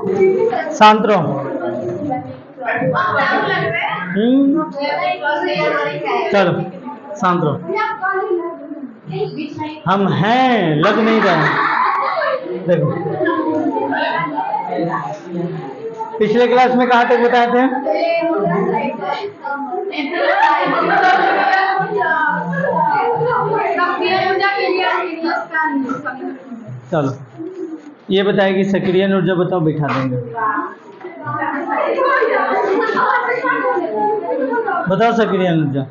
शांत रहो। चलो शांत रहो। हम हैं, लग नहीं रहे। देखो पिछले क्लास में कहाँ तक बताए थे? चलो ये बताएगी सक्रिय ऊर्जा बताओ, बिठा देंगे। बताओ सक्रिय ऊर्जा।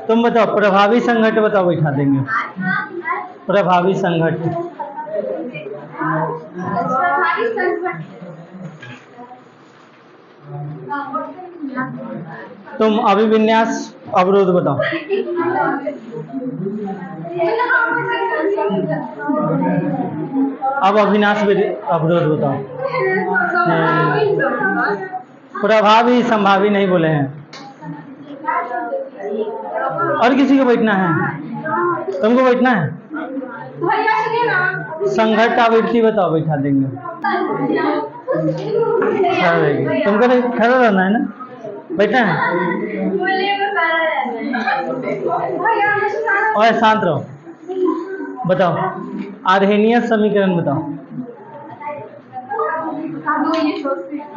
तुम बताओ प्रभावी संघट्ट बताओ, बिठा देंगे। प्रभावी संघट्ट। तुम अभिविन्यास अवरोध बताओ। अब अविनाश अवरोध बताओ। प्रभावी संभावी नहीं बोले हैं। और किसी को बैठना है? तुमको बैठना है? संघट्ट आवृत्ति बताओ, बैठा देंगे। तुमको नहीं खड़ा रहना है ना, बैठना है। और शांत रहो। बताओ आर्हेनियस समीकरण बताओ।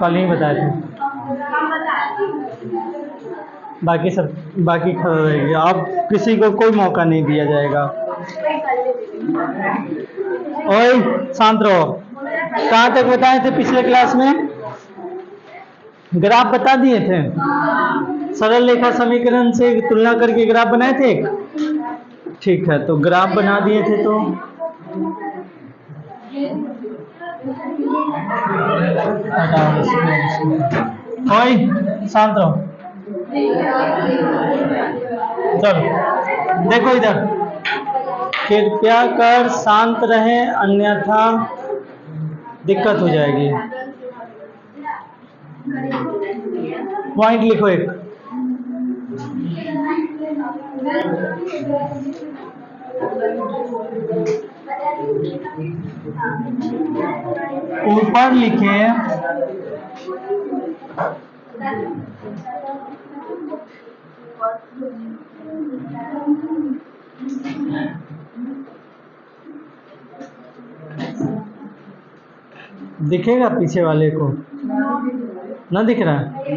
कल नहीं बताए थे। बाकी खड़ा रहेगी। अब किसी को कोई मौका नहीं दिया जाएगा। ओए शांत रहो। कहाँ तक बताए थे पिछले क्लास में? ग्राफ बता दिए थे। सरल रेखा समीकरण से तुलना करके ग्राफ बनाए थे। ठीक है, तो ग्राफ बना दिए थे। तो ओए शांत रहो। चलो देखो इधर, कृपया कर शांत रहे अन्यथा दिक्कत हो जाएगी। पॉइंट लिखो एक। ऊपर लिखे दिखेगा पीछे वाले को? ना दिख रहा है?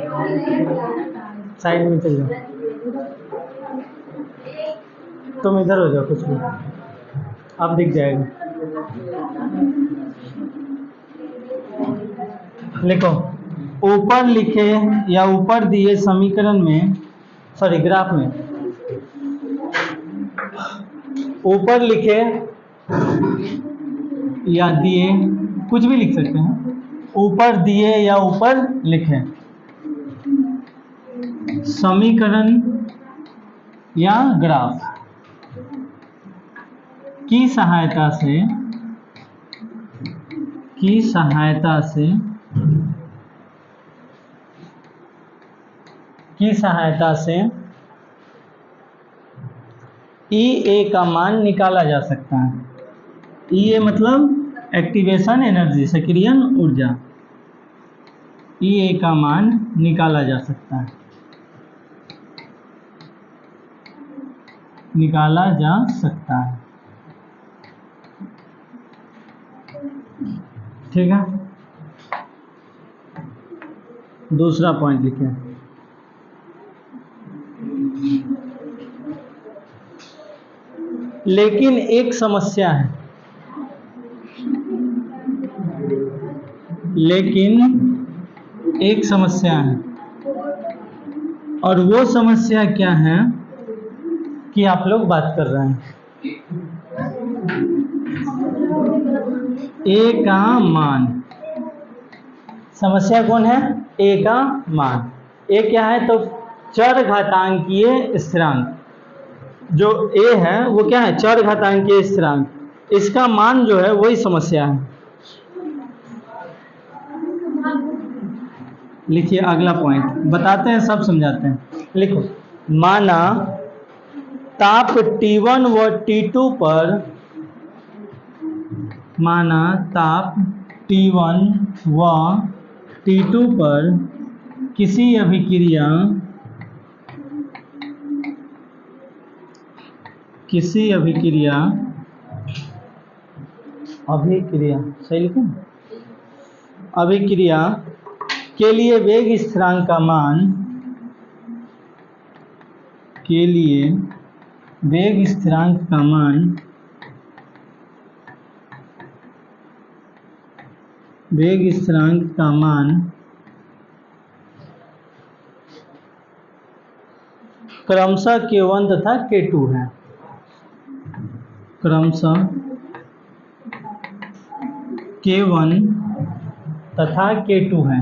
साइड में चल जाओ। तुम इधर हो जाओ, कुछ भी अब दिख जाएगा। लिखो ऊपर लिखे या ऊपर दिए समीकरण में, सॉरी ग्राफ में, ऊपर लिखे या दिए, कुछ भी लिख सकते हैं। ऊपर दिए या ऊपर लिखे समीकरण या ग्राफ की सहायता से E A का मान निकाला जा सकता है। E A मतलब एक्टिवेशन एनर्जी, सक्रियण ऊर्जा। E A का मान निकाला जा सकता है, निकाला जा सकता है। ठीक है, दूसरा पॉइंट लिखे। लेकिन एक समस्या है, और वो समस्या क्या है कि आप लोग बात कर रहे हैं ए का मान। समस्या कौन है? ए का मान। ए क्या है? तो चरघातांकीय स्थिरांक। जो ए है वो क्या है? चरघातांकीय स्थिरांक। इसका मान जो है वही समस्या है। लिखिए अगला पॉइंट, बताते हैं सब समझाते हैं। लिखो माना ताप T1 व T2 पर, माना ताप T1 व T2 पर किसी अभिक्रिया सही लिखूं? अभिक्रिया के लिए वेग स्थिरांक का मान, क्रमशः K1 तथा K2 है। क्रमशः K1 तथा K2 है।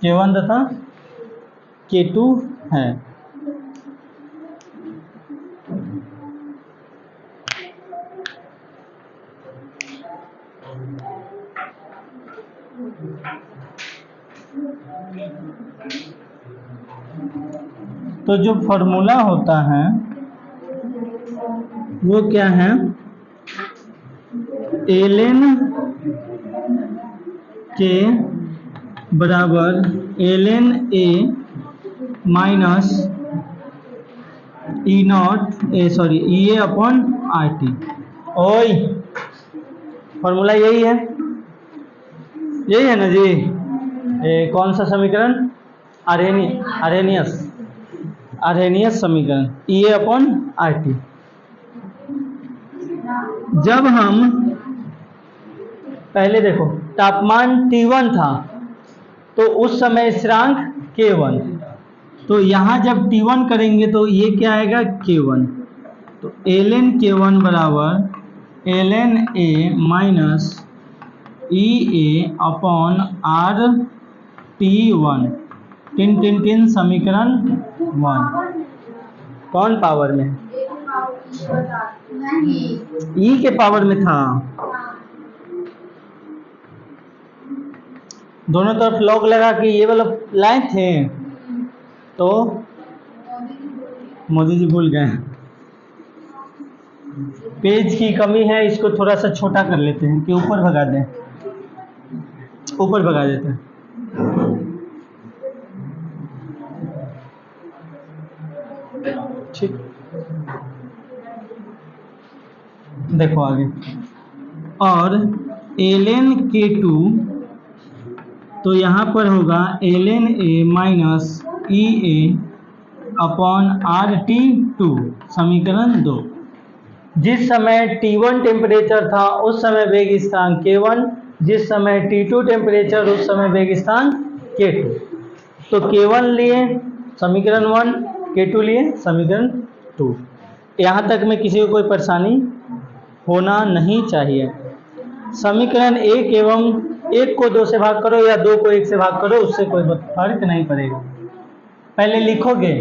K1 तथा K2 है। तो जो फॉर्मूला होता है वो क्या है? ln K बराबर ln A minus EA upon RT। ओए, फॉर्मूला यही है ना जी? कौन सा समीकरण? आर्हेनियस समीकरण, EA अपॉन RT। जब हम पहले देखो, तापमान T1 था तो उस समय स्थिरांक K1, तो यहाँ जब T1 करेंगे तो ये क्या आएगा? K1। तो ln K1 बराबर ln A minus EA upon RT1। तीन समीकरण 1। कौन पावर में? E के पावर में था। दोनों तरफ लॉग लगा के ये वाला लाए थे तो मोदी जी भूल गए। पेज की कमी है, इसको थोड़ा सा छोटा कर लेते हैं कि ऊपर भगा दें, ऊपर भगा देते हैं। ठीक, देखो आगे। और ln K2 तो यहाँ पर होगा ln A minus EA upon RT2, समीकरण 2। जिस समय T1 टेम्परेचर था उस समय वेग स्थिरांक K1, जिस समय T2 टेम्परेचर उस समय वेग स्थिरांक K2। तो K1 लिए समीकरण 1, K2 लिए समीकरण 2। यहाँ तक में किसी को कोई परेशानी होना नहीं चाहिए। समीकरण 1 एवं 1 को 2 से भाग करो या 2 को 1 से भाग करो, उससे कोई फर्क नहीं पड़ेगा। पहले लिखोगे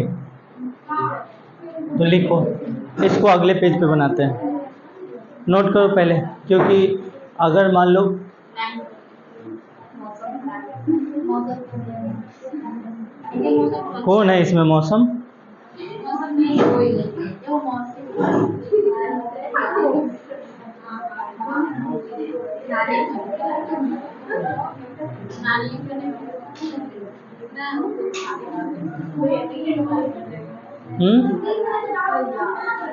तो लिखो, इसको अगले पेज पे बनाते हैं। नोट करो पहले, क्योंकि अगर मान लो कौन है इसमें मौसम?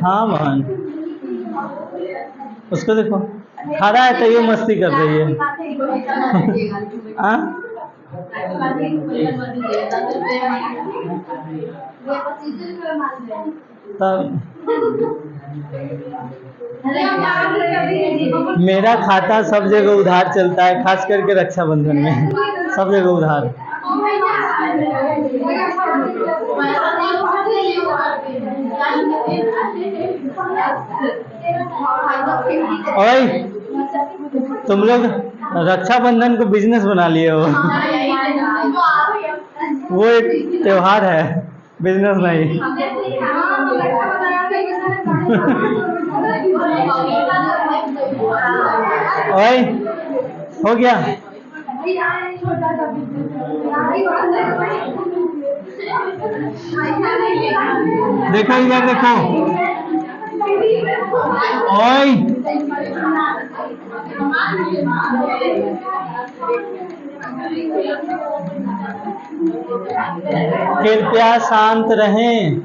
हाँ बहन, उसको देखो खड़ा है तो ये मस्ती कर रही है। तब मेरा खाता सब जगह उधार चलता है, खास करके रक्षाबंधन में सब जगह उधार। ओए, तुम लोग रक्षाबंधन को बिजनेस बना लिए हो। वो एक त्योहार है, बिजनेस नहीं। ओए, हो गया? देखो इधर देखो, ओए कृपया शांत रहें।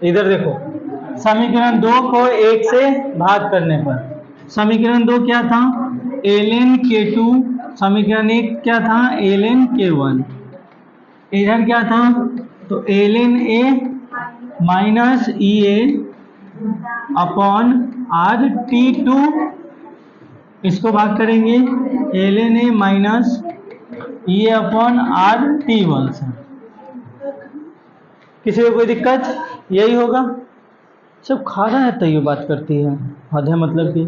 इधर देखो, समीकरण 2 को 1 से भाग करने पर समीकरण 2 क्या था, ln k2, समीकरण 1 क्या था, ln k1। इधर क्या था, तो ln a minus E A upon R T two, इसको भाग करेंगे ln a minus E A upon R T one से। किसी को कोई दिक्कत, यही होगा। सब खा रहा है तो ये बात करती है, हद है मतलब कि।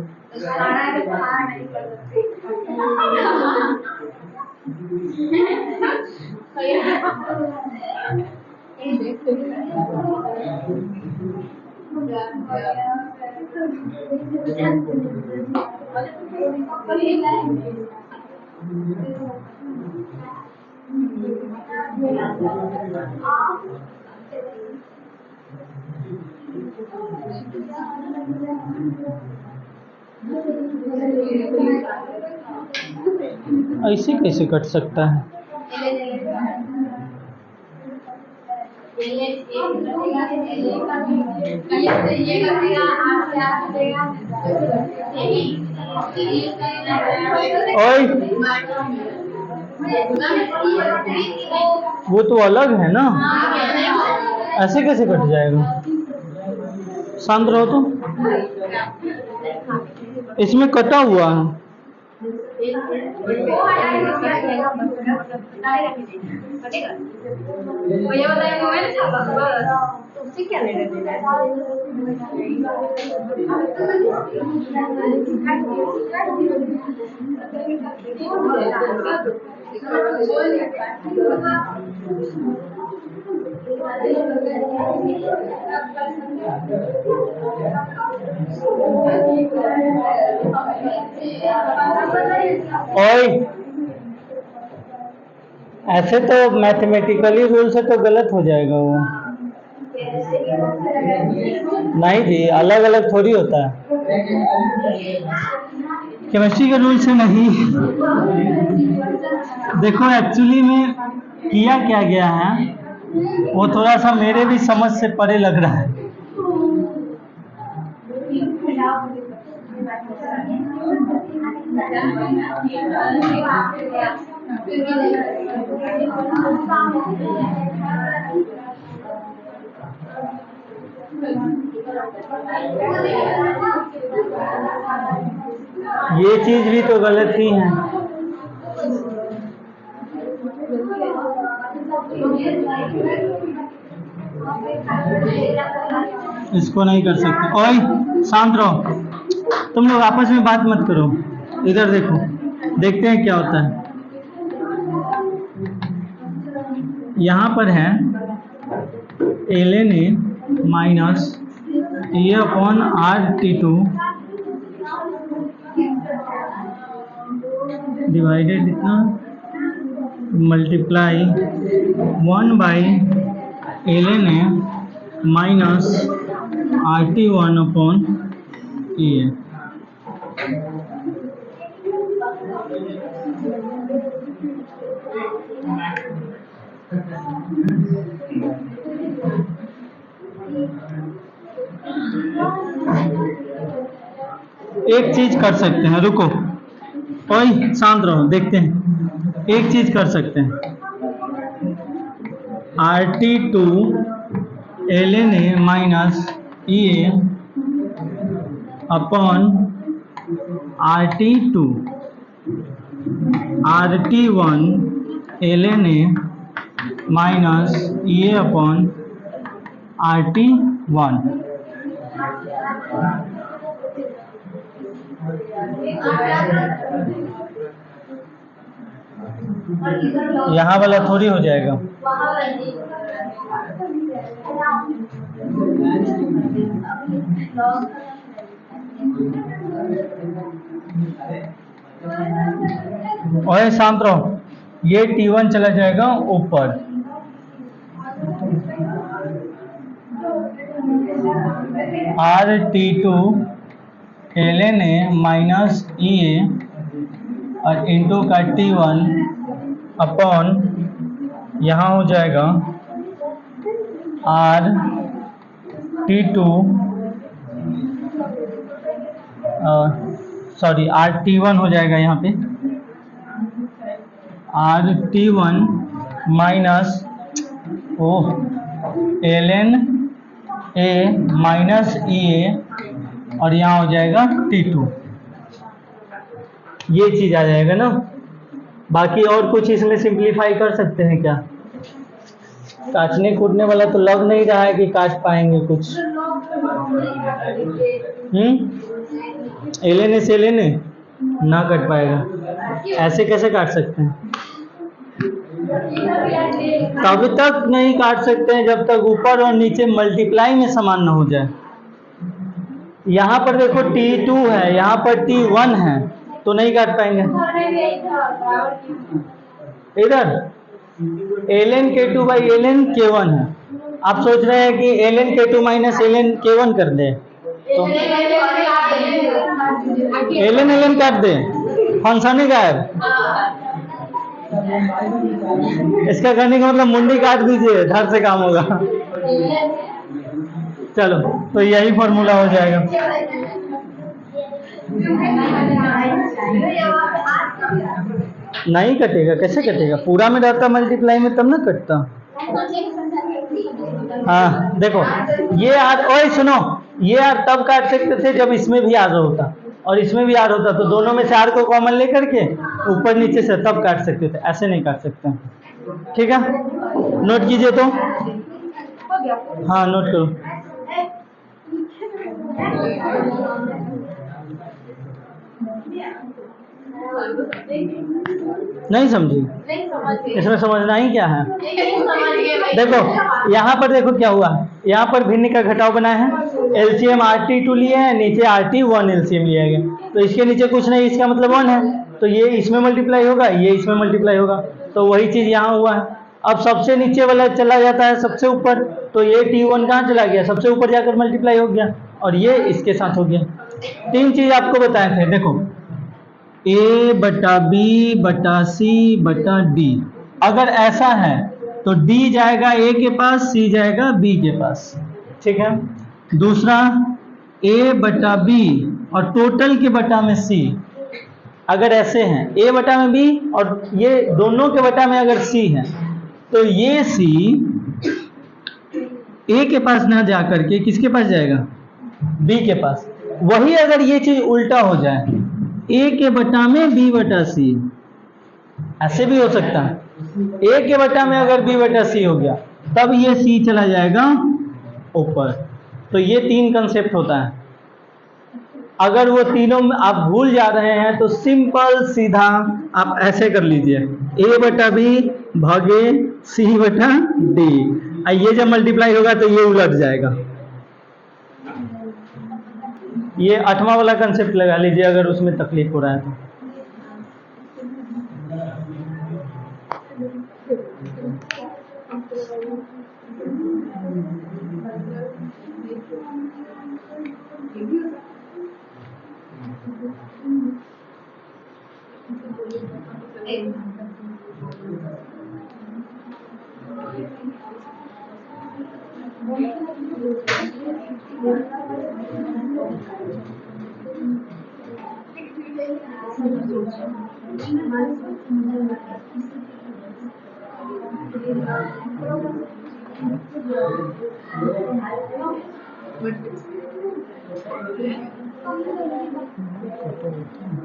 ऐसे कैसे कट सकता है? ओए वो तो अलग है ना, ऐसे कैसे कट जाएगा? शांत रहो तो, इसमें कटा हुआ है। ओए ऐसे तो मैथमेटिकली रूल से तो गलत हो जाएगा वो। नहीं जी, अलग अलग थोड़ी होता है, केमिस्ट्री के रूल से नहीं। देखो एक्चुअली में किया क्या गया है, वो थोड़ा सा मेरे भी समझ से परे लग रहा है। ये चीज भी तो गलत ही है। इसको नहीं कर सकते। ओए शांत रहो, तुम लोग आपस में बात मत करो, इधर देखो, देखते हैं क्या होता है। यहाँ पर है ln a minus A upon R T two divided इतना multiply 1 by ln a minus R T one upon E A. एक चीज कर सकते हैं, रुको, ओए शांत रहो, देखते हैं। एक चीज कर सकते हैं, R T two ln a minus E A upon R T two, R T one ln a minus E A upon R T one. यहाँ वाला थोड़ी हो जाएगा। और शांत रहो, ये T1 चला जाएगा ऊपर, R T2 ln A minus EA और इंटू का T1 अपॉन यहाँ हो जाएगा RT1 हो जाएगा यहाँ पे RT1 minus ln A minus EA और यहाँ हो जाएगा T2। ये चीज आ जाएगा ना। बाकी और कुछ इसमें सिंप्लीफाई कर सकते हैं क्या? काटने कूटने वाला तो लग नहीं रहा है कि काट पाएंगे कुछ। ln A से ln A ना कट पाएगा, ऐसे कैसे काट सकते हैं? तब तक नहीं काट सकते हैं जब तक ऊपर और नीचे मल्टीप्लाई में समान ना हो जाए। यहाँ पर देखो T2 है, यहाँ पर T1 है, तो नहीं काट पाएंगे। इधर ln K2 by ln K1 है। आप सोच रहे हैं कि ln K2 minus ln K1 कर दे, तो ln काट दे, फंक्शन ही गायब। इसका करने का मतलब मुंडी काट दीजिए, धर से काम होगा। चलो, तो यही फॉर्मूला हो जाएगा। नहीं कटेगा, कैसे कटेगा? पूरा में रहता मल्टीप्लाई में तब ना कटता। हाँ देखो, ये आर, ओए सुनो, ये आर तब काट सकते थे जब इसमें भी आर होता और इसमें भी आर होता, तो दोनों में से आर को कॉमन लेकर के ऊपर नीचे से तब काट सकते थे, ऐसे नहीं काट सकते। ठीक है, नोट कीजिए तो। हाँ नोट करो। नहीं समझी? इसमें समझना ही क्या है? देखो यहाँ पर देखो क्या हुआ, यहाँ पर भिन्न का घटाव बना है, LCM RT2 लिए हैं, नीचे RT1 LCM लिया गया, तो इसके नीचे कुछ नहीं, इसका मतलब 1 है, तो ये इसमें मल्टीप्लाई होगा, ये इसमें मल्टीप्लाई होगा, तो वही चीज यहाँ हुआ है। अब सबसे नीचे वाला चला जाता है सबसे ऊपर, तो ये T1 कहाँ चला गया? सबसे ऊपर जाकर मल्टीप्लाई हो गया, और ये इसके साथ हो गया। तीन चीज आपको बताए थे, देखो A बटा B बटा C बटा D। अगर ऐसा है तो D जाएगा A के पास, C जाएगा B के पास। ठीक है, दूसरा A बटा B और टोटल के बटा में C। अगर ऐसे हैं A बटा में B और ये दोनों के बटा में अगर C है, तो ये C A के पास ना जा करके किसके पास जाएगा? B के पास। वही अगर ये चीज उल्टा हो जाए, A के बटा में B बटा C, ऐसे भी हो सकता है। A के बटा में अगर B बटा C हो गया, तब ये C चला जाएगा ऊपर। तो ये तीन कंसेप्ट होता है। अगर वो तीनों में आप भूल जा रहे हैं तो सिंपल सीधा आप ऐसे कर लीजिए, A बटा B भागे C बटा D। ये जब मल्टीप्लाई होगा तो ये उलट जाएगा। ये 8वां वाला कंसेप्ट लगा लीजिए अगर उसमें तकलीफ हो रहा है तो।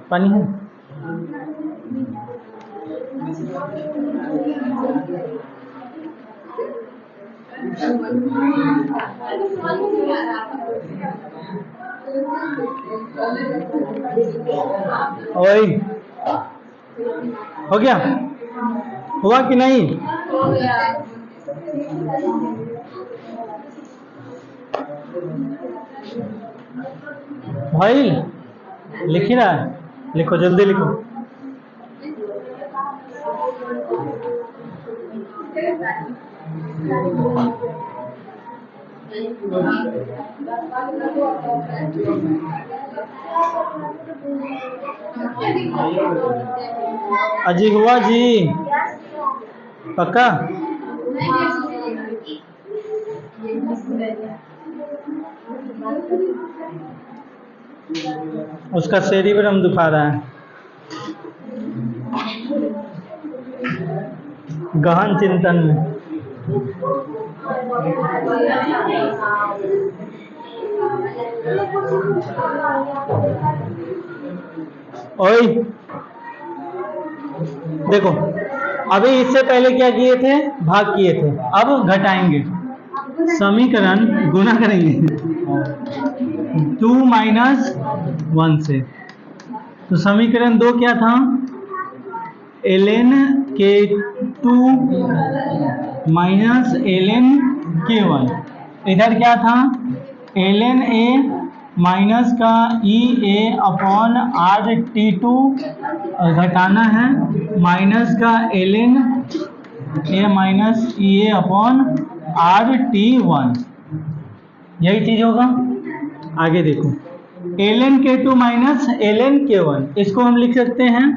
पानी है? ओए, हो गया? हुआ कि नहीं? हो गया। भाई लिख ही रहा है, लिखो जल्दी लिखो। अजी हुआ जी, पक्का? उसका सेरिब्रम दुखा रहा है, गहन चिंतन में। ओए देखो, अभी इससे पहले क्या किए थे? भाग किए थे। अब घटाएंगे, समीकरण गुणा करेंगे 2 माइनस 1 से। तो समीकरण 2 क्या था? ln k2 minus ln k1। इधर क्या था? ln a माइनस का ई A upon R T to घटाना है, माइनस का ln a minus E A upon R T one, यही चीज होगा। आगे देखो, ln k2 minus ln k1, इसको हम लिख सकते हैं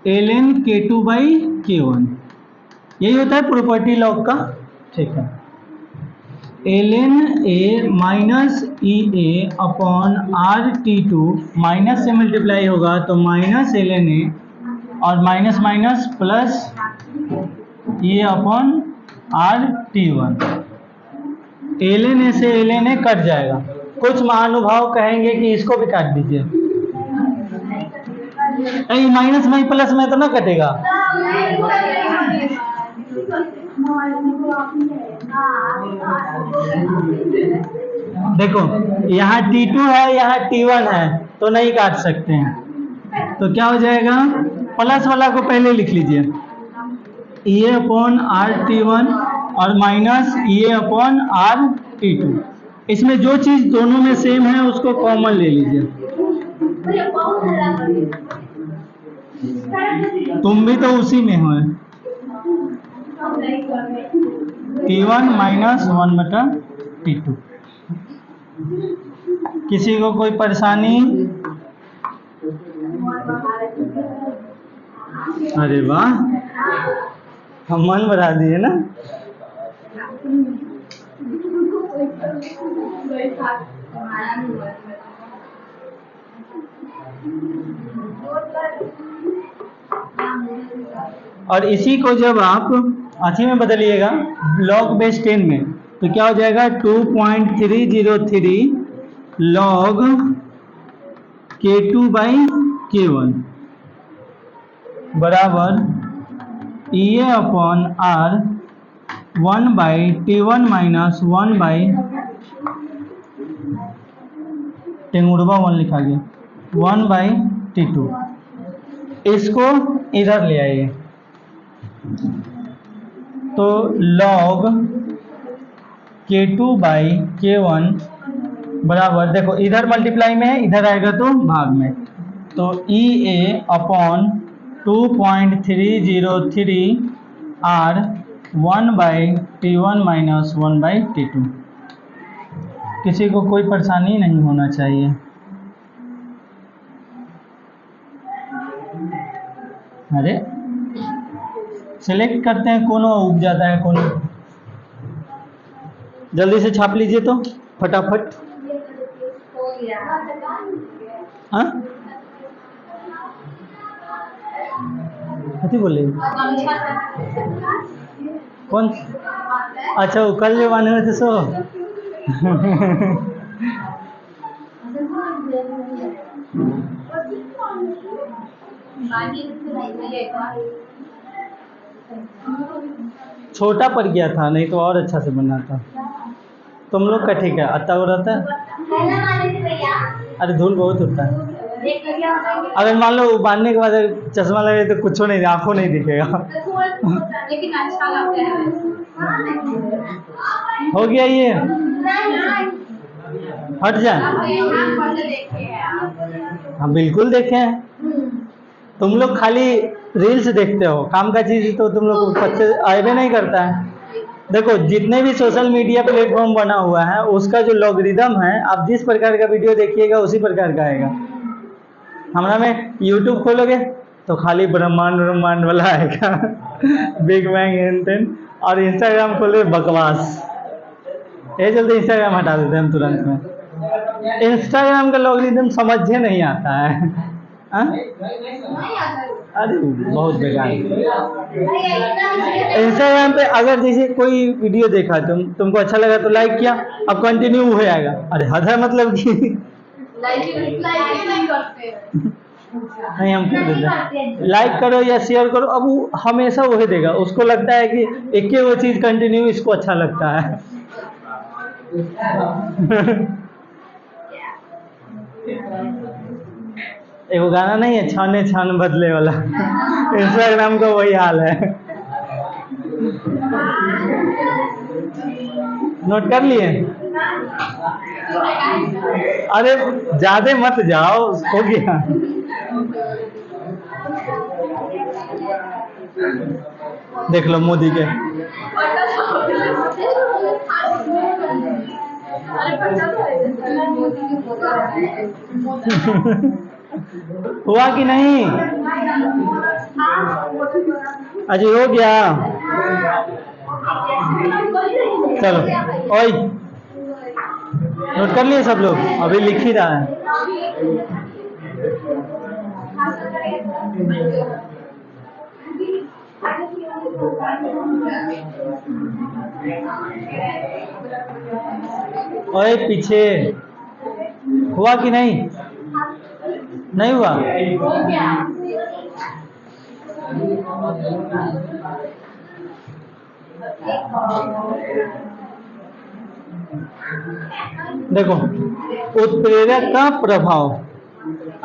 ln k2 बाई k1, यही होता है प्रॉपर्टी लॉग का। ठीक है, ln a minus E A upon R T two, minus से मल्टीप्लाई होगा तो माइनस ln a और माइनस माइनस प्लस ये upon R T one. ln a से ln a कट जाएगा। कुछ महानुभाव कहेंगे कि इसको भी काट दीजिए, माइनस में प्लस में तो ना कटेगा। देखो, यहाँ T2 है, यहाँ T1 है, तो नहीं काट सकते हैं। तो क्या हो जाएगा? प्लस वाला को पहले लिख लीजिए, E A upon R T one और minus E A upon R T two. इसमें जो चीज दोनों में सेम है उसको कॉमन ले लीजिए। तुम भी तो उसी में हो, T1 माइनस 1 बटा T2। किसी को कोई परेशानी? अरे वाह, हम मन बढ़ा दिए ना। और इसी को जब आप अथी में बदलिएगा लॉग बेस 10 में, तो क्या हो जाएगा? 2.303 लॉग k2 बाई k1 बराबर E A upon R 1 by T1 minus 1 by टेंगुड़वा 1 लिखा गया 1 बाई T2। इसको इधर ले आइए, तो log k2 बाई k1 बराबर, देखो इधर मल्टीप्लाई में है, इधर आएगा तो भाग में, तो E A upon 2.303 R 1 by T1 minus 1 by T2। किसी को कोई परेशानी नहीं होना चाहिए। अरे सिलेक्ट करते हैं, कोनो उग जाता है, कोनो। जल्दी से छाप लीजिए तो फटाफट। हाँ, कथी बोले? कौन? अच्छा, वो कल जो बने हुए थे सो। छोटा पड़ गया था, नहीं तो और अच्छा से बनना था। तुम लोग का ठीक है, अत्ता हो रहता है। अरे धूल बहुत उठता है। अगर मान लो बांधने के बाद चश्मा लगे तो कुछ नहीं, आंखों नहीं दिखेगा। लेकिन अच्छा लगता है। हो गया ये, हट जाए। हाँ बिल्कुल देखे हैं। तुम लोग खाली रील्स देखते हो, काम का चीज तो तुम लोग को पत्ते आए भी नहीं करता है। देखो जितने भी सोशल मीडिया प्लेटफॉर्म बना हुआ है उसका जो लॉगरिदम है, आप जिस प्रकार का वीडियो देखिएगा उसी प्रकार का आएगा। हमारा में यूट्यूब खोलोगे तो खाली ब्रह्मांड ब्रह्मांड वाला आएगा बिग बैंग एंड टेन। और इंस्टाग्राम खोलोगे बकवास। ये चलते इंस्टाग्राम हटा देते हैं हम तुरंत में। इंस्टाग्राम का लॉगरिदम समझे नहीं आता है। हाँ? नहीं आता है। अरे बहुत बेकार। इंस्टाग्राम पे अगर जैसे कोई वीडियो देखा तुमको अच्छा लगा तो लाइक किया, अब कंटिन्यू हो जाएगा। अरे हद है मतलब कि लाइक नहीं करते। नहीं हम कर देते हैं। लाइक करो या शेयर करो, अब वो हमेशा वही देगा। उसको लगता है कि एक ही वो चीज कंटिन्यू इसको अच्छा लगता है। एगो गाना नहीं है, छाने छान बदले वाला। इंस्टाग्राम का वही हाल है। नोट कर लिए? अरे ज्यादा मत जाओ, हो गया। देख लो मोदी के। हुआ कि नहीं? अजी हो गया। चलो ओए, नोट कर लिए सब लोग? अभी लिख ही रहा है। ओए पीछे, हुआ कि नहीं? नहीं हुआ? देखो उत्प्रेरक का प्रभाव,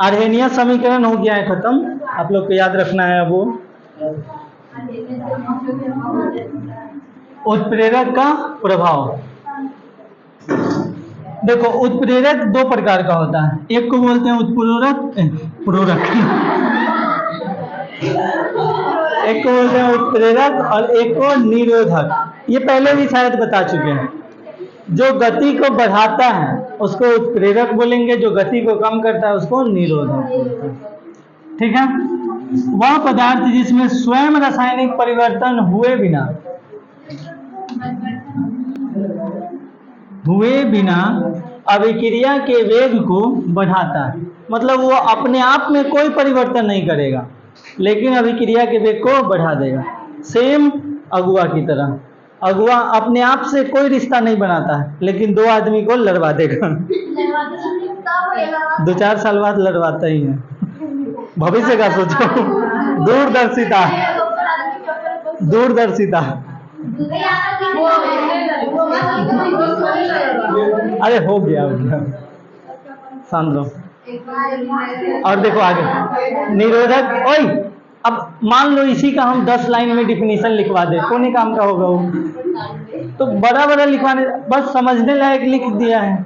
आर्हेनियन समीकरण हो गया है खत्म। आप लोग को याद रखना है। अब वो उत्प्रेरक का प्रभाव, देखो उत्प्रेरक दो प्रकार का होता है। एक को बोलते हैं उत्प्रेरक एक को बोलते हैं उत्प्रेरक और एक को निरोधक। ये पहले भी शायद बता चुके हैं। जो गति को बढ़ाता है उसको उत्प्रेरक बोलेंगे, जो गति को कम करता है उसको निरोधक बोलते हैं। ठीक है? वह पदार्थ जिसमें स्वयं रासायनिक परिवर्तन हुए बिना अभिक्रिया के वेग को बढ़ाता है। मतलब वो अपने आप में कोई परिवर्तन नहीं करेगा लेकिन अभिक्रिया के वेग को बढ़ा देगा। सेम अगुआ की तरह। अगुआ अपने आप से कोई रिश्ता नहीं बनाता है लेकिन दो आदमी को लड़वा देगा। 2-4 साल बाद लड़वाता ही है। भविष्य का सोचो। दूरदर्शिता दूरदर्शिता। अरे हो गया शांत रहो। और देखो आगे निरोधक। ओए अब मान लो इसी का हम 10 लाइन में डिफिनीशन लिखवा दे, कोने काम का होगा वो? तो बड़ा बड़ा लिखवाने, बस समझने लायक लिख दिया है।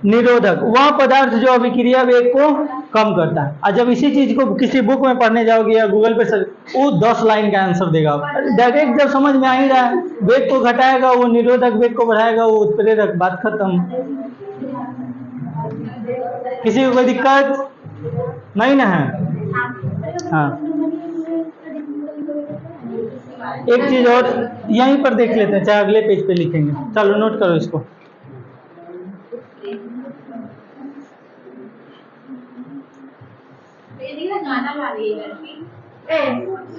निरोधक वह पदार्थ जो अभिक्रिया वेग को कम करता है। और जब इसी चीज को किसी बुक में पढ़ने जाओगे या गूगल पे सर्च, वो 10 लाइन का आंसर देगा। डायरेक्ट जब समझ में आ ही रहा है, वेग को घटाएगा वो निरोधक, वेग को बढ़ाएगा वो उत्प्रेरक, बात खत्म। किसी को कोई दिक्कत नहीं ना है? हाँ एक चीज और यहीं पर देख लेते हैं, चाहे अगले पेज पे लिखेंगे। चलो नोट करो इसको।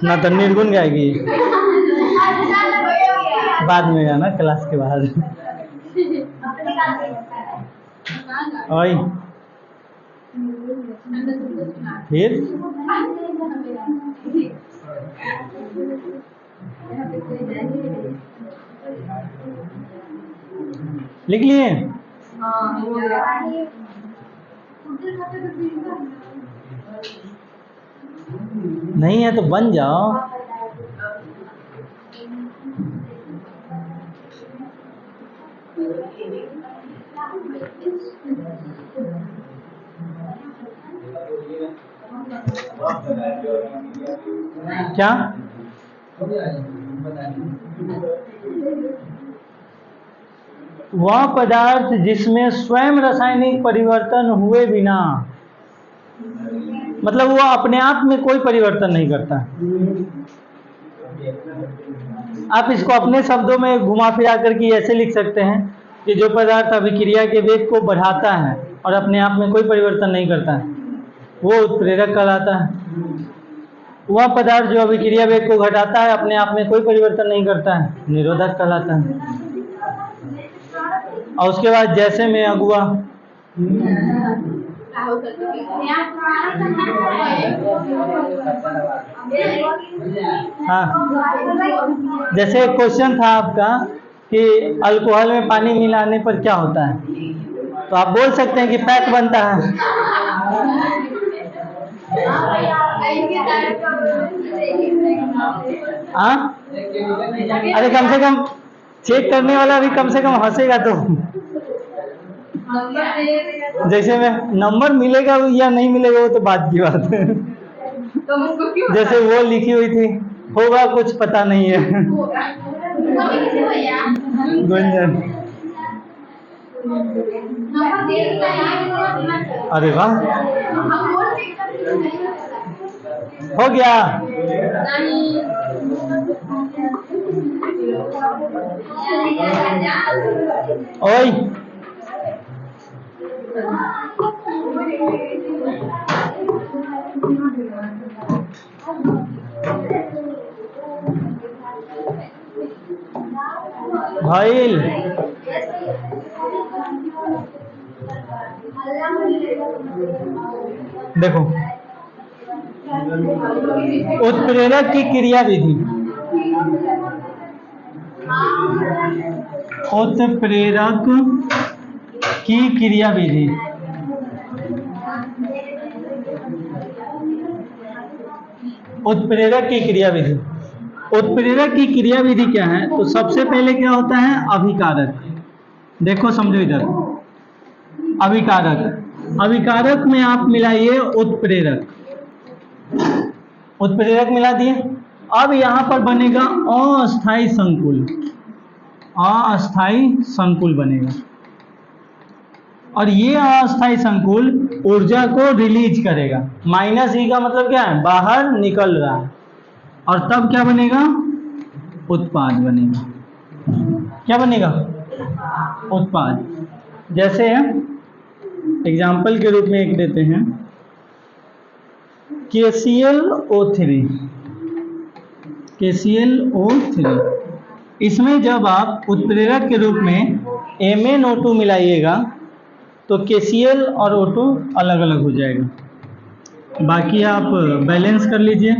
ना तो निर्गुण गाएगी, बाद में गाना क्लास के बाद। ओए फिर लिख लिए? नहीं है तो बन जाओ। क्या वह पदार्थ जिसमें स्वयं रासायनिक परिवर्तन हुए बिना, मतलब वो अपने आप में कोई परिवर्तन नहीं करता। आप इसको अपने शब्दों में घुमा फिरा करके ऐसे लिख सकते हैं कि जो पदार्थ अभिक्रिया के वेग को बढ़ाता है और अपने आप में कोई परिवर्तन नहीं करता है, वो उत्प्रेरक कहलाता है। वह पदार्थ जो अभिक्रिया वेग को घटाता है, अपने आप में कोई परिवर्तन नहीं करता है, निरोधक कहलाता है। और उसके बाद जैसे में अगुआ, हाँ, जैसे क्वेश्चन था आपका कि अल्कोहल में पानी मिलाने पर क्या होता है, तो आप बोल सकते हैं कि पैक बनता है। हाँ, अरे कम से कम चेक करने वाला भी कम से कम हंसेगा तो। जैसे में नंबर मिलेगा या नहीं मिलेगा वो तो बात की बात है। जैसे वो लिखी हुई थी, होगा कुछ पता नहीं है। गुंजन, अरे वाह, हो गया। ओए, भाईल, देखो उत्प्रेरक की क्रिया विधि, उत्प्रेरक की क्रिया विधि, उत्प्रेरक की क्रिया विधि। उत्प्रेरक की क्रिया विधि क्या है? तो सबसे पहले क्या होता है? अभिकारक। देखो समझो इधर, अभिकारक, अभिकारक में आप मिलाइए उत्प्रेरक, उत्प्रेरक मिला दिए। अब यहाँ पर बनेगा अस्थाई संकुल, अस्थाई संकुल बनेगा, और ये अस्थाई संकुल ऊर्जा को रिलीज करेगा। माइनस ई का मतलब क्या है? बाहर निकल रहा है। और तब क्या बनेगा? उत्पाद बनेगा। क्या बनेगा? उत्पाद। जैसे एग्जाम्पल के रूप में एक देते हैं, KClO3, KClO3, इसमें जब आप उत्प्रेरक के रूप में MnO2 मिलाइएगा तो KCl और O2 अलग अलग हो जाएगा। बाकी आप बैलेंस कर लीजिए,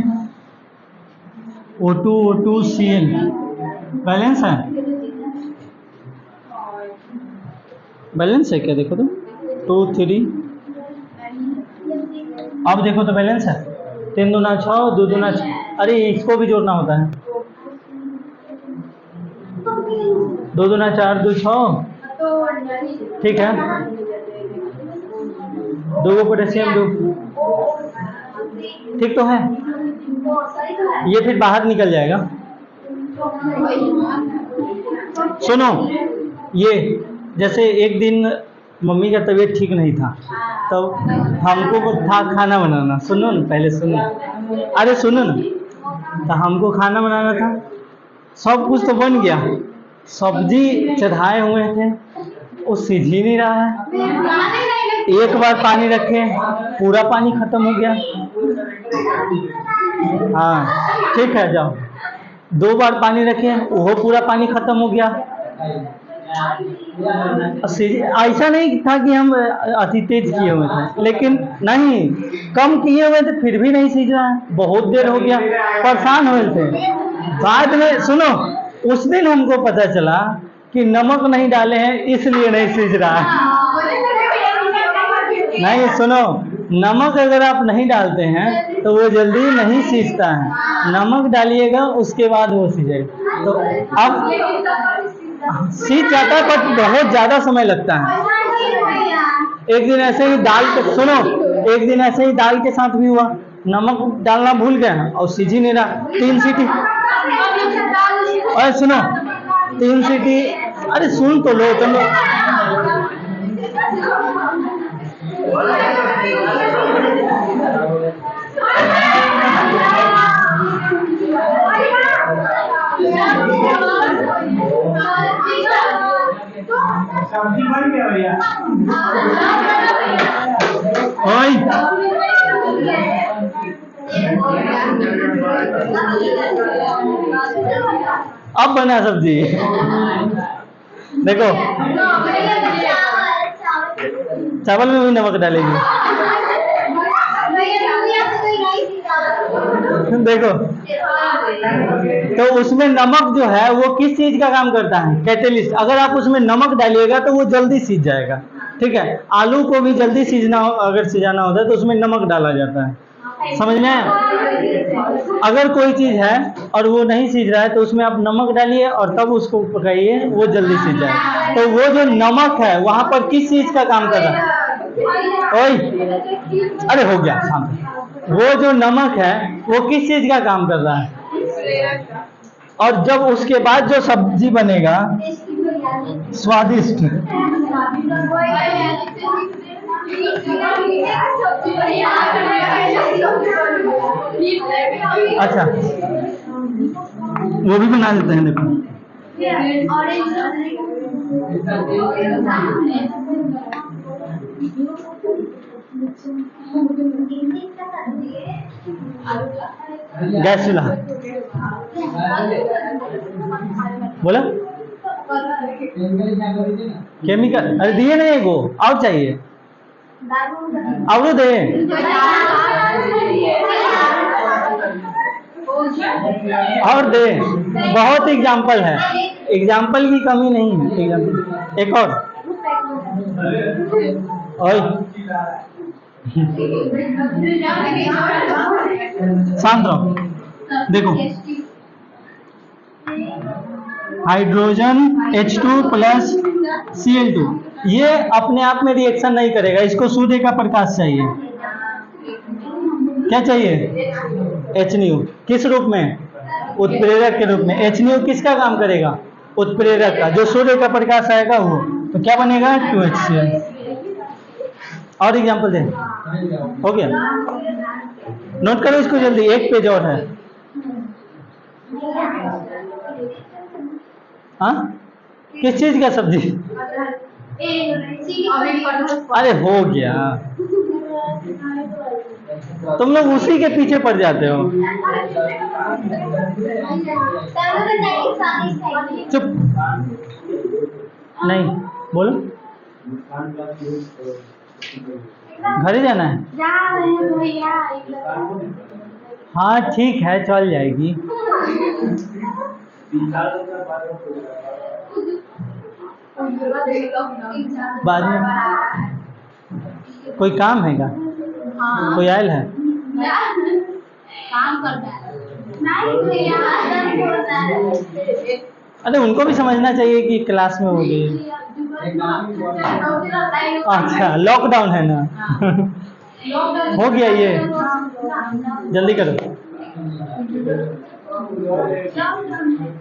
O2 O2 Cl बैलेंस है, बैलेंस है क्या? देखो तो 2 3, अब देखो तो बैलेंस है, 3 दूना 6, 2 दूना 6, अरे इसको भी जोड़ना होता है, 2 दूना 4, 2 6, ठीक है, 2 पोटेशियम 2, ठीक तो है। ये फिर बाहर निकल जाएगा। सुनो, ये जैसे एक दिन मम्मी का तबीयत ठीक नहीं था, तो हमको था खाना बनाना। सुनो ना, पहले सुनो, अरे सुनो ना, तो हमको खाना बनाना था, सब कुछ तो बन गया, सब्जी चढ़ाए हुए थे, वो सिझ ही नहीं रहा है। एक बार पानी रखे, पूरा पानी खत्म हो गया। हाँ ठीक है, जाओ। 2 बार पानी रखे, वो पूरा पानी खत्म हो गया। ऐसा नहीं था कि हम अति तेज किए हुए थे, लेकिन नहीं, कम किए हुए थे फिर भी नहीं सीझ रहा है, बहुत देर हो गया, परेशान हुए थे। बाद में सुनो, उस दिन हमको पता चला कि नमक नहीं डाले हैं इसलिए नहीं सीझ रहा है। नहीं सुनो, नमक अगर आप नहीं डालते हैं तो वो जल्दी नहीं सीझता है, नमक डालिएगा उसके बाद वो सीझेगा। तो अब सीझ जाता है पर बहुत ज़्यादा समय लगता है। एक दिन ऐसे ही दाल के, सुनो, एक दिन ऐसे ही दाल के साथ भी हुआ, नमक डालना भूल गए और सीझ ही नहीं रहा, 3 सीटी। अरे सुनो, 3 सीटी, अरे सुन तो लो तुम लोग। सब्जी बन गया भैया। ओए अब बना सब्जी। देखो चावल में भी नमक डालेगी। देखो तो उसमें नमक जो है वो किस चीज का काम करता है? कैटेलिस्ट। अगर आप उसमें नमक डालिएगा तो वो जल्दी सीज जाएगा। ठीक है, आलू को भी जल्दी सीजना अगर सिजाना होता है तो उसमें नमक डाला जाता है। समझ में आया? अगर कोई चीज है और वो नहीं सीज रहा है तो उसमें आप नमक डालिए और तब उसको पकाइए, वो जल्दी सीज जाए। तो वो जो नमक है वहां पर किस चीज का काम कर रहा है? ओए अरे हो गया शांत। वो जो नमक है वो किस चीज का काम कर रहा है? और जब उसके बाद जो सब्जी बनेगा स्वादिष्ट, अच्छा वो भी बना देते हैं। देखो गैस चूल्हा बोला केमिकल, अरे दिए नहीं को और चाहिए और दे। और दे, बहुत एग्जाम्पल है, एग्जाम्पल की कमी नहीं है। एग्जाम्पल एक और शांत रहो। देखो हाइड्रोजन H2 प्लस Cl2 ये अपने आप में रिएक्शन नहीं करेगा, इसको सूर्य का प्रकाश चाहिए। क्या चाहिए? HNO किस रूप में? उत्प्रेरक के रूप में। HNO किसका काम करेगा? उत्प्रेरक का। जो सूर्य का प्रकाश आएगा वो, तो क्या बनेगा? 2HCl। और एग्जांपल दे। हो गया, नोट करो इसको जल्दी, एक पेज और है। हाँ किस चीज का सब्जी? अरे हो गया, तुम लोग उसी के पीछे पड़ जाते हो। चुप नहीं बोलो, घर ही जाना है? हाँ ठीक है चल जाएगी। बाद में कोई काम है क्या? कोई आयल है? काम करना है। अरे उनको भी समझना चाहिए कि क्लास में होगी। अच्छा लॉकडाउन है ना। हो गया ये, जल्दी करो।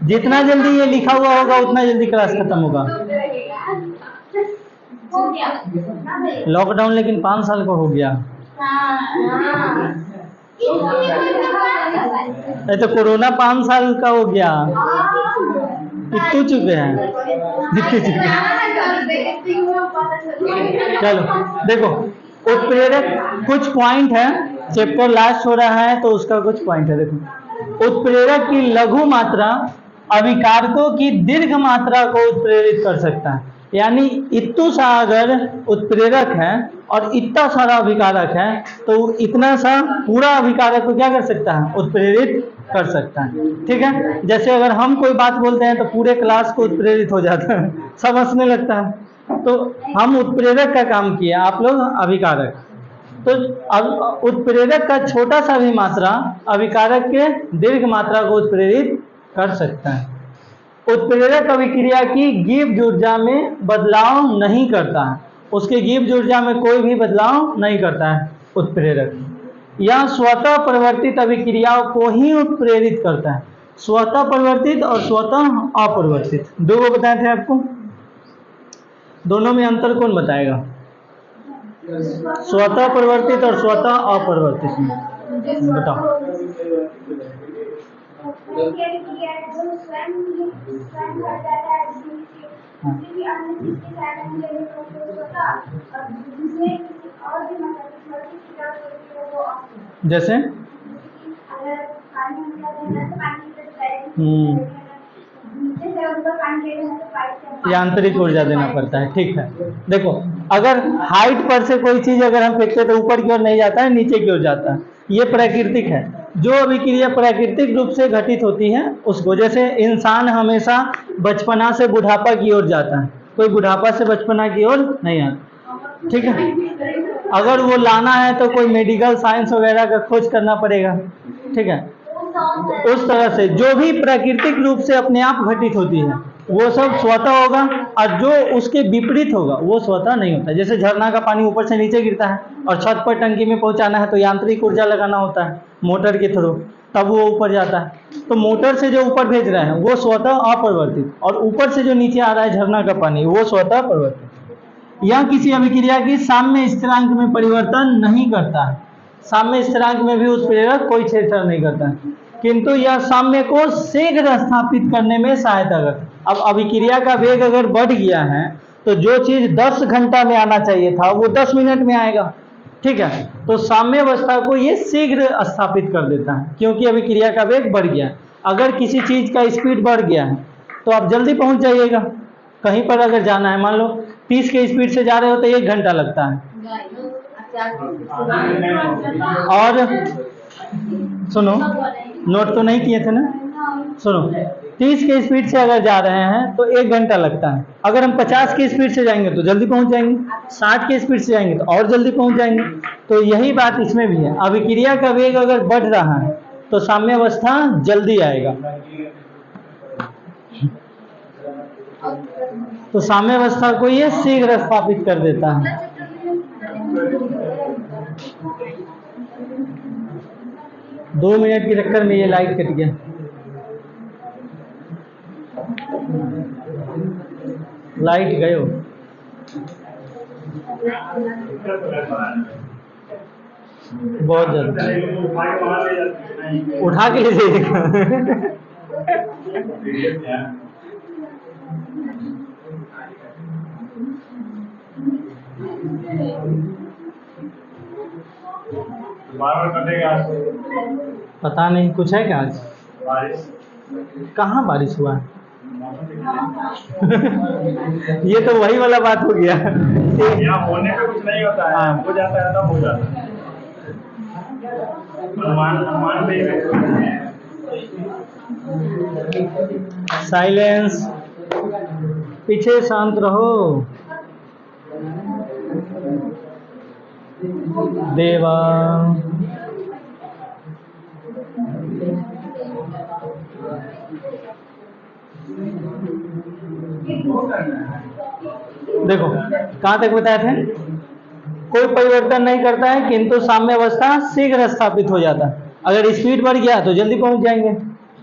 जितना जल्दी ये लिखा हुआ होगा उतना जल्दी क्लास खत्म होगा। लॉकडाउन लेकिन 5 साल का हो गया। ये तो कोरोना 5 साल का हो गया। इतने चुके हैं, जितने चुके हैं। चलो देखो उत्प्रेरक कुछ पॉइंट है, चैप्टर लास्ट हो रहा है तो उसका कुछ पॉइंट है। देखो उत्प्रेरक की लघु मात्रा अभिकारकों की दीर्घ मात्रा को उत्प्रेरित कर सकता है। यानी इतु सा अगर उत्प्रेरक है और इतना सारा अभिकारक है तो इतना सा पूरा अभिकारक को क्या कर सकता है? उत्प्रेरित कर सकता है। ठीक है, जैसे अगर हम कोई बात बोलते हैं तो पूरे क्लास को उत्प्रेरित हो जाता है, सब हंसने लगता है। तो हम उत्प्रेरक का काम किया, आप लोग अभिकारक। तो अब उत्प्रेरक का छोटा सा भी मात्रा अभिकारक के दीर्घ मात्रा को उत्प्रेरित कर सकता है। उत्प्रेरक अभिक्रिया की गिब्स ऊर्जा में बदलाव नहीं करता है, उसके गिब्स ऊर्जा में कोई भी बदलाव नहीं करता है उत्प्रेरक। यह स्वतः परिवर्तित अभिक्रियाओं को ही उत्प्रेरित करता है। स्वतः परिवर्तित और स्वतः अपरिवर्तित, दो वो बताए थे आपको। दोनों में अंतर कौन बताएगा? स्वतः परिवर्तित और स्वतः अपरिवर्तित में बताओ। जैसे यांत्रिक ऊर्जा देना पड़ता है। ठीक है, देखो अगर हाइट पर से कोई चीज अगर हम फेंकते तो ऊपर की ओर नहीं जाता है, नीचे की ओर जाता है, ये प्राकृतिक है। जो अभिक्रिया प्राकृतिक रूप से घटित होती है उसको, जैसे इंसान हमेशा बचपना से बुढ़ापा की ओर जाता है, कोई बुढ़ापा से बचपना की ओर नहीं आता। ठीक है, अगर वो लाना है तो कोई मेडिकल साइंस वगैरह का खोज करना पड़ेगा। ठीक है, उस तरह से जो भी प्राकृतिक रूप से अपने आप घटित होती है वो सब स्वतः होगा, और जो उसके विपरीत होगा वो स्वतः नहीं होता। जैसे झरना का पानी ऊपर से नीचे गिरता है और छत पर टंकी में पहुंचाना है तो यांत्रिक ऊर्जा लगाना होता है मोटर के थ्रू, तब वो ऊपर जाता है। तो मोटर से जो ऊपर भेज रहे हैं वो स्वतः अपरिवर्तित, और ऊपर से जो नीचे आ रहा है झरना का पानी वो स्वतः परिवर्तित। यह किसी अभिक्रिया की साम्य स्थिरांक में परिवर्तन नहीं करता है। साम्य स्थिरांक में भी उत्प्रेरक कोई छेड़छाड़ नहीं करता है, किंतु यह साम्य को शीघ्र स्थापित करने में सहायता करता है। अब अभिक्रिया का वेग अगर बढ़ गया है तो जो चीज 10 घंटा में आना चाहिए था वो 10 मिनट में आएगा। ठीक है, तो साम्य अवस्था को ये शीघ्र स्थापित कर देता है क्योंकि अभिक्रिया का वेग बढ़ गया। अगर किसी चीज का स्पीड बढ़ गया है तो आप जल्दी पहुंच जाइएगा। कहीं पर अगर जाना है, मान लो 30 के स्पीड से जा रहे हो तो 1 घंटा लगता है। और सुनो, नोट तो नहीं किए थे ना, सुनो 30 के स्पीड से अगर जा रहे हैं तो 1 घंटा लगता है। अगर हम 50 की स्पीड से जाएंगे तो जल्दी पहुंच जाएंगे, 60 की स्पीड से जाएंगे तो और जल्दी पहुंच जाएंगे। तो यही बात इसमें भी है, अभिक्रिया का वेग अगर बढ़ रहा है तो साम्य अवस्था जल्दी आएगा। तो साम्य अवस्था को ये शीघ्र स्थापित कर देता है। 2 मिनट के चक्कर में ये लाइट कट गया। लाइट गयो। बहुत ज्यादा उठा के ले जाइएगा। पता नहीं, कुछ है क्या आज? बारिश कहाँ बारिश हुआ है? ये तो वही वाला बात हो गया। यहाँ होने पे कुछ नहीं होता है, हाँ। हो जाता है तब हो जाता है। अनुमान नहीं है। साइलेंस, पीछे शांत रहो। देवा देखो कहाँ तक बताए थे? कोई परिवर्तन नहीं करता है किंतु साम्य अवस्था शीघ्र स्थापित हो जाता है। अगर स्पीड बढ़ गया तो जल्दी पहुंच जाएंगे,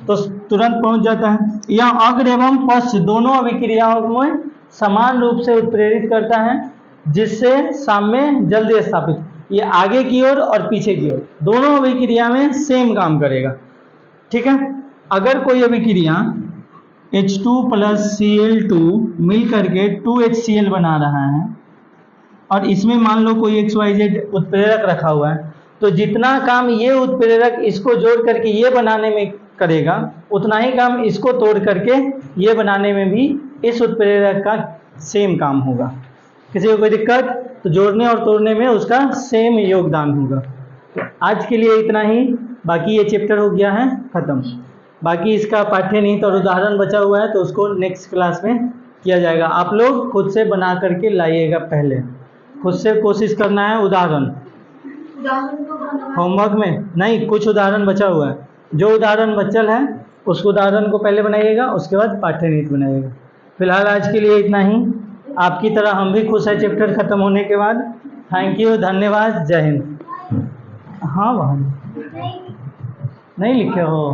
तो तुरंत पहुंच जाता है। यह अग्र एवं पश्च दोनों अभिक्रियाओं में समान रूप से उत्प्रेरित करता है जिससे साम्य जल्दी स्थापित, ये आगे की ओर और पीछे की ओर दोनों अभिक्रिया में सेम काम करेगा। ठीक है, अगर कोई अभिक्रिया H2 + Cl2 मिल करके 2HCl बना रहा है और इसमें मान लो कोई XYZ उत्प्रेरक रखा हुआ है, तो जितना काम ये उत्प्रेरक इसको जोड़ करके ये बनाने में करेगा उतना ही काम इसको तोड़ करके ये बनाने में भी इस उत्प्रेरक का सेम काम होगा। किसी को कोई दिक्कत तो जोड़ने और तोड़ने में उसका सेम योगदान होगा। तो आज के लिए इतना ही, बाकी ये चैप्टर हो गया है खत्म। बाकी इसका पाठ्यनिहित और उदाहरण बचा हुआ है तो उसको नेक्स्ट क्लास में किया जाएगा। आप लोग खुद से बना करके लाइएगा, पहले खुद से कोशिश करना है। उदाहरण होमवर्क में नहीं, कुछ उदाहरण बचा हुआ है, जो उदाहरण बचल है उस उदाहरण को पहले बनाइएगा, उसके बाद पाठ्यनिहित बनाइएगा। फिलहाल आज के लिए इतना ही। आपकी तरह हम भी खुश है चैप्टर खत्म होने के बाद। थैंक यू, धन्यवाद, जय हिंद। हाँ वहाँ नहीं लिखे हो।